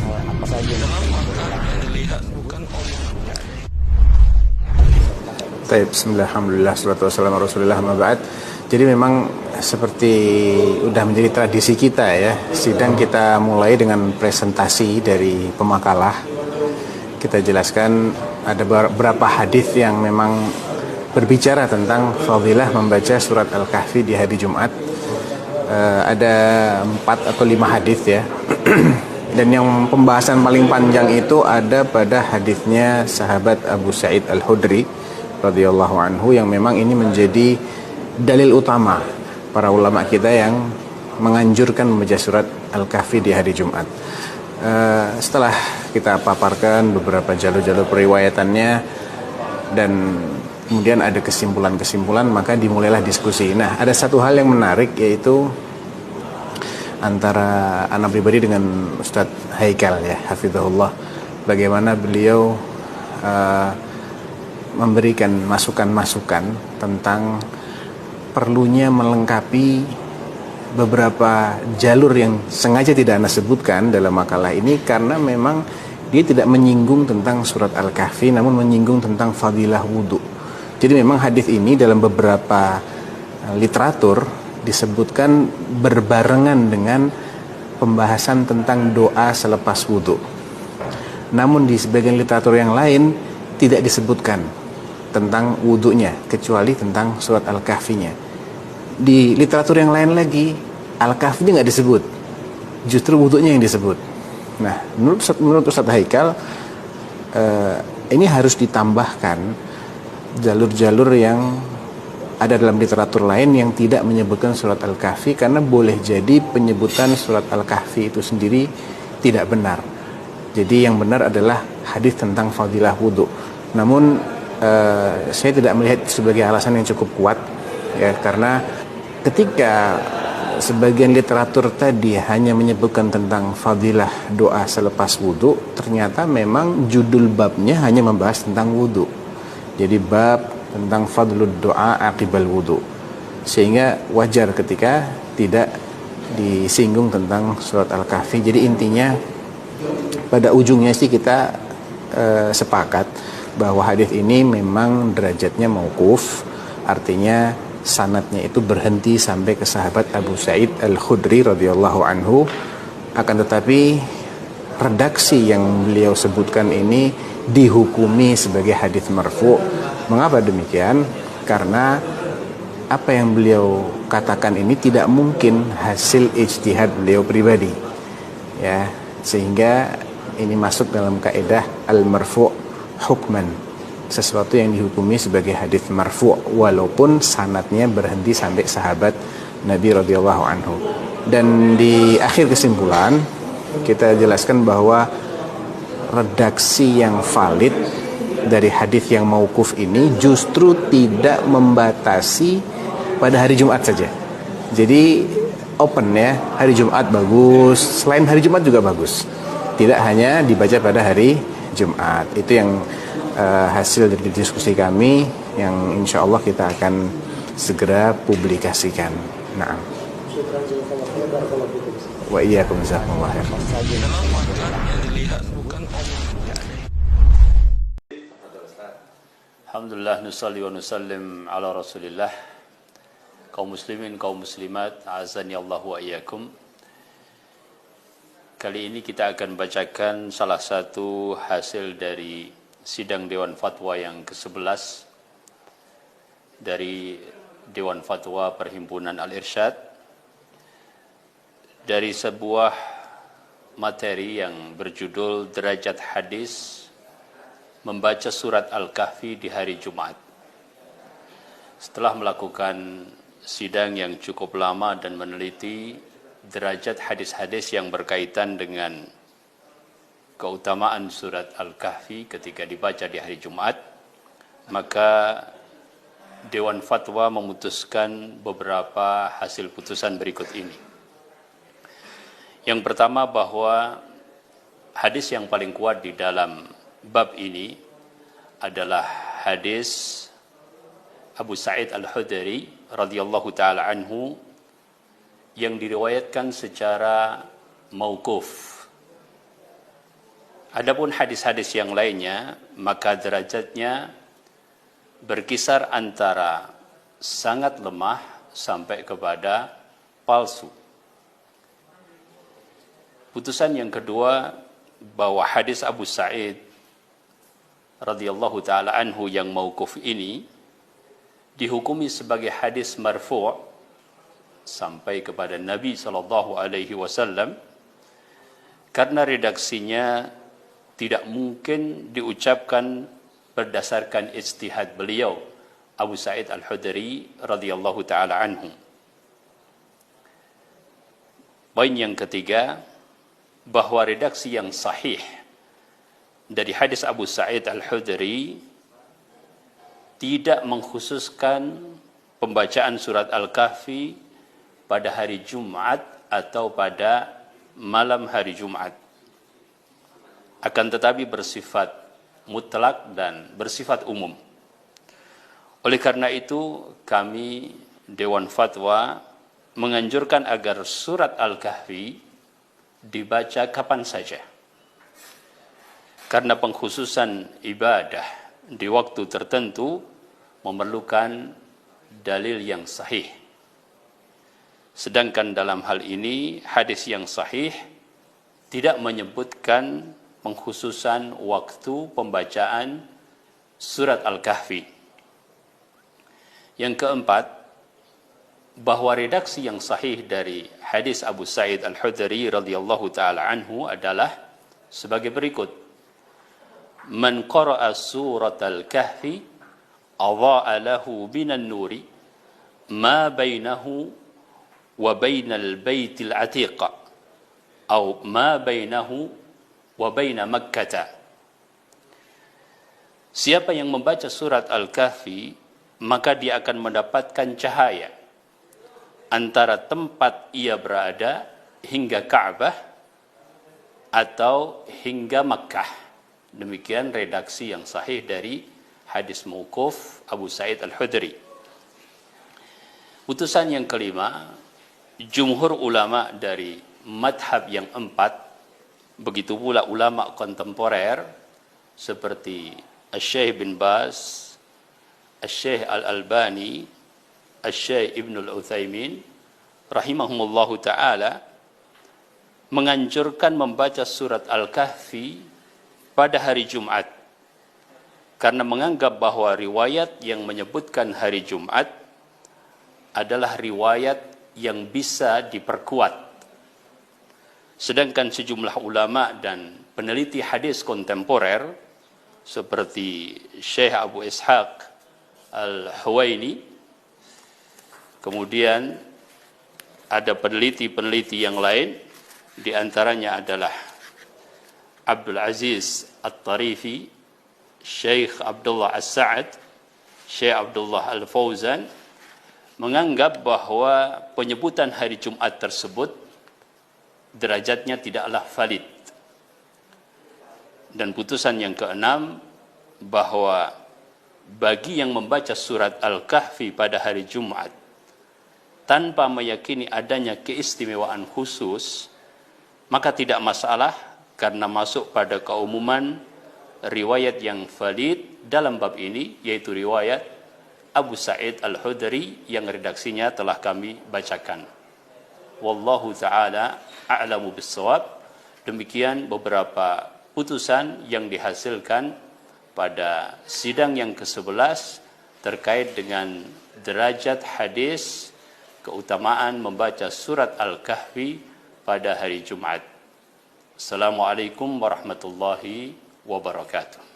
apa saja yang dilihat bukan omongnya. Baik, bismillah, alhamdulillah, salatu wassalamu ala rasulillah, amma ba'd. Jadi memang seperti udah menjadi tradisi kita ya, sidang kita mulai dengan presentasi dari pemakalah. Kita jelaskan ada beberapa hadis yang memang berbicara tentang fadilah membaca surat Al-Kahfi di hari Jumat. Ada 4 atau 5 hadis ya. Dan yang pembahasan paling panjang itu ada pada hadisnya sahabat Abu Sa'id Al-Khudri radhiyallahu anhu, yang memang ini menjadi dalil utama para ulama kita yang menganjurkan membaca surat Al-Kahfi di hari Jumat. Setelah kita paparkan beberapa jalur-jalur periwayatannya dan kemudian ada kesimpulan-kesimpulan, maka dimulailah diskusi. Nah, ada satu hal yang menarik, yaitu antara anak pribadi dengan Ustadz Haikal ya, hafizahullah, bagaimana beliau memberikan masukan-masukan tentang perlunya melengkapi beberapa jalur yang sengaja tidak Anda sebutkan dalam makalah ini, karena memang dia tidak menyinggung tentang surat Al-Kahfi, namun menyinggung tentang fadilah wudhu. Jadi memang hadis ini dalam beberapa literatur disebutkan berbarengan dengan pembahasan tentang doa selepas wudhu. Namun di sebagian literatur yang lain tidak disebutkan tentang wudhunya, kecuali tentang surat Al-Kahfinya. Di literatur yang lain lagi Al-Kahfinya nggak disebut, justru wudhunya yang disebut. Nah, menurut Ustadz Haikal ini harus ditambahkan jalur-jalur yang ada dalam literatur lain yang tidak menyebutkan surat Al-Kahfi, karena boleh jadi penyebutan surat Al-Kahfi itu sendiri tidak benar. Jadi yang benar adalah hadis tentang fadilah wudhu. Namun saya tidak melihat sebagai alasan yang cukup kuat ya, karena ketika sebagian literatur tadi hanya menyebutkan tentang fadilah doa selepas wudhu, ternyata memang judul babnya hanya membahas tentang wudhu. Jadi bab tentang fadlud doa aqibal wudhu, sehingga wajar ketika tidak disinggung tentang surat Al-Kahfi. Jadi intinya pada ujungnya sih kita sepakat bahwa hadis ini memang derajatnya mauquf, artinya sanadnya itu berhenti sampai ke sahabat Abu Sa'id Al-Khudri radhiyallahu anhu. Akan tetapi redaksi yang beliau sebutkan ini dihukumi sebagai hadis marfu'. Mengapa demikian? Karena apa yang beliau katakan ini tidak mungkin hasil ijtihad beliau pribadi ya, sehingga ini masuk dalam kaidah al-marfu' hukman, sesuatu yang dihukumi sebagai hadis marfu' walaupun sanadnya berhenti sampai sahabat Nabi radhiyallahu anhu. Dan di akhir kesimpulan kita jelaskan bahwa redaksi yang valid dari hadis yang mauquf ini justru tidak membatasi pada hari Jumat saja. Jadi open ya, hari Jumat bagus, selain hari Jumat juga bagus, tidak hanya dibaca pada hari Jumat. Itu yang hasil dari diskusi kami yang insya Allah kita akan segera publikasikan. Nah, wa iyyakum jazakumullah khair. Alhamdulillah, nusalli wa nusallim ala rasulillah. Kaum muslimin, kaum muslimat, azani Allah wa iyyakum. Kali ini kita akan bacakan salah satu hasil dari sidang Dewan Fatwa yang ke-11 dari Dewan Fatwa Perhimpunan Al-Irsyad, dari sebuah materi yang berjudul Derajat Hadis Membaca Surat Al-Kahfi di Hari Jumat. Setelah melakukan sidang yang cukup lama dan meneliti derajat hadis-hadis yang berkaitan dengan keutamaan surat Al-Kahfi ketika dibaca di hari Jumat, maka Dewan Fatwa memutuskan beberapa hasil putusan berikut ini. Yang pertama, bahwa hadis yang paling kuat di dalam bab ini adalah hadis Abu Sa'id Al-Khudri radhiyallahu taala anhu yang diriwayatkan secara mauquf. Adapun hadis-hadis yang lainnya, maka derajatnya berkisar antara sangat lemah sampai kepada palsu. Putusan yang kedua, bahwa hadis Abu Sa'id radhiyallahu taala anhu yang mauquf ini dihukumi sebagai hadis marfu' sampai kepada Nabi sallallahu alaihi wasallam karena redaksinya tidak mungkin diucapkan berdasarkan ijtihad beliau Abu Sa'id Al-Khudri radhiyallahu taala anhu. Poin yang ketiga, bahwa redaksi yang sahih dari hadis Abu Sa'id Al-Khudri tidak mengkhususkan pembacaan surat Al-Kahfi pada hari Jumat atau pada malam hari Jumat. Akan tetapi bersifat mutlak dan bersifat umum. Oleh karena itu, kami Dewan Fatwa menganjurkan agar surat Al-Kahfi dibaca kapan saja. Karena pengkhususan ibadah di waktu tertentu memerlukan dalil yang sahih. Sedangkan dalam hal ini hadis yang sahih tidak menyebutkan pengkhususan waktu pembacaan surat Al-Kahfi. Yang keempat, bahwa redaksi yang sahih dari hadis Abu Sa'id Al-Khudri radhiyallahu taala anhu adalah sebagai berikut: Man qara'a surat Al-Kahfi adha'a lahu binan nuri ma bainahu wa bainal baitil atiq atau ma bainahu wa baina Makkah. Siapa yang membaca surat Al-Kahfi, maka dia akan mendapatkan cahaya antara tempat ia berada hingga Ka'bah atau hingga Makkah. Demikian redaksi yang sahih dari hadis mauquf Abu Sa'id Al-Khudri. Putusan yang kelima, jumhur ulama dari madhab yang empat, begitu pula ulama kontemporer seperti Asy-Syaikh bin Baz, Asy-Syaikh Al-Albani, Asy-Syaikh Ibnul Utsaimin rahimahumullahu taala menganjurkan membaca surat Al-Kahfi pada hari Jumat karena menganggap bahwa riwayat yang menyebutkan hari Jumat adalah riwayat yang bisa diperkuat. Sedangkan sejumlah ulama dan peneliti hadis kontemporer seperti Syekh Abu Ishaq Al-Huwaini, kemudian ada peneliti-peneliti yang lain, di antaranya adalah Abdul Aziz At-Tarifi, Syekh Abdullah As-Sa'ad, Syekh Abdullah Al-Fauzan, menganggap bahwa penyebutan hari Jumat tersebut derajatnya tidaklah valid. Dan putusan yang keenam, bahwa bagi yang membaca surat Al-Kahfi pada hari Jumat tanpa meyakini adanya keistimewaan khusus, maka tidak masalah karena masuk pada keumuman riwayat yang valid dalam bab ini, yaitu riwayat Abu Sa'id Al-Khudri yang redaksinya telah kami bacakan. Wallahu ta'ala a'lamu bis-shawab. Demikian beberapa putusan yang dihasilkan pada sidang yang ke-11 terkait dengan derajat hadis keutamaan membaca surat Al-Kahfi pada hari Jumat. Assalamualaikum warahmatullahi wabarakatuh.